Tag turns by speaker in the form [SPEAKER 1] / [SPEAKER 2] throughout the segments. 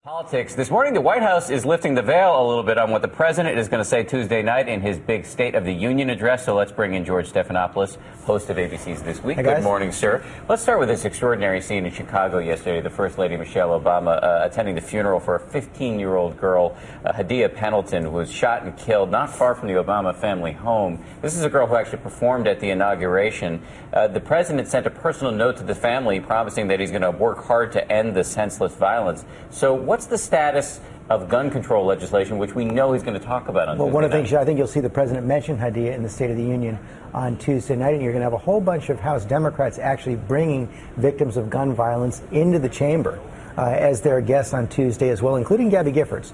[SPEAKER 1] Politics. This morning, the White House is lifting the veil a little bit on what the president is going to say Tuesday night in his big State of the Union address. So let's bring in George Stephanopoulos, host of ABC's This Week.
[SPEAKER 2] Hey, guys.
[SPEAKER 1] Good morning, sir. Let's start with this extraordinary scene in Chicago yesterday. The First Lady Michelle Obama attending the funeral for a 15-year-old girl, Hadia Pendleton, who was shot and killed not far from the Obama family home. This is a girl who actually performed at the inauguration. The president sent a personal note to the family promising that he's going to work hard to end the senseless violence. So what's the status of gun control legislation, which we know he's going to talk about on Tuesday
[SPEAKER 2] one of the
[SPEAKER 1] night?
[SPEAKER 2] things I think you'll see the president mention Hadia in the State of the Union on Tuesday night, and you're going to have a whole bunch of House Democrats actually bringing victims of gun violence into the chamber as their guests on Tuesday as well, including Gabby Giffords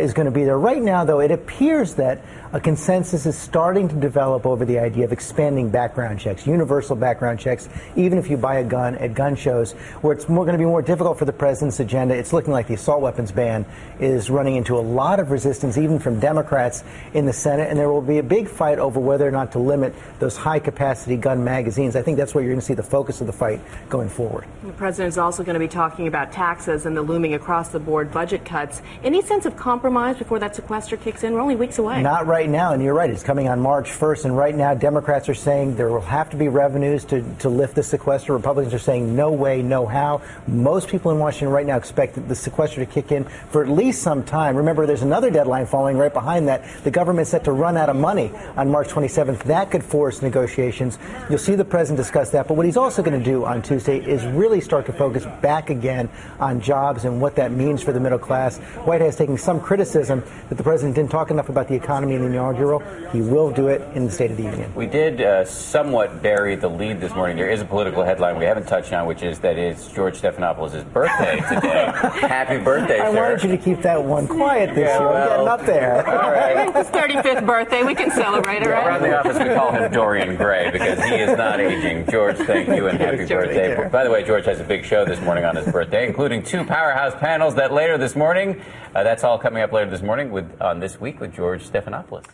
[SPEAKER 2] is going to be there. Right now, though, it appears that a consensus is starting to develop over the idea of expanding background checks, universal background checks, even if you buy a gun at gun shows, where it's going to be more difficult for the president's agenda. It's looking like the assault weapons ban is running into a lot of resistance, even from Democrats in the Senate, and there will be a big fight over whether or not to limit those high-capacity gun magazines. I think that's where you're going to see the focus of the fight going forward.
[SPEAKER 3] The president is also going to be talking about taxes and the looming across-the-board budget cuts. Any sense of compromise before that sequester kicks in? We're only weeks away.
[SPEAKER 2] Not right now, and you're right. It's coming on March 1st, and right now Democrats are saying there will have to be revenues to lift the sequester. Republicans are saying no way, no how. Most people in Washington right now expect the sequester to kick in for at least some time. Remember, there's another deadline following right behind that. The government's set to run out of money on March 27th. That could force negotiations. You'll see the president discuss that, but what he's also going to do on Tuesday is really start to focus back again on jobs and what that means for the middle class. White House taking some criticism that the president didn't talk enough about the economy in the inaugural. He will do it in the State of the Union.
[SPEAKER 1] We did somewhat bury the lead this morning. There is a political headline we haven't touched on, which is that it's George Stephanopoulos' birthday today. Happy birthday, sir.
[SPEAKER 2] I wanted you to keep that one quiet this year. We're getting up there.
[SPEAKER 1] All right.
[SPEAKER 3] It's his 35th birthday. We can celebrate it, right?
[SPEAKER 1] Around the office, we call him Dorian Gray because he is not aging. George, thank you and happy birthday. By the way, George has a big show this morning on his birthday, including two powerhouse panels that later this morning. That's all coming up later this morning on This Week with George Stephanopoulos.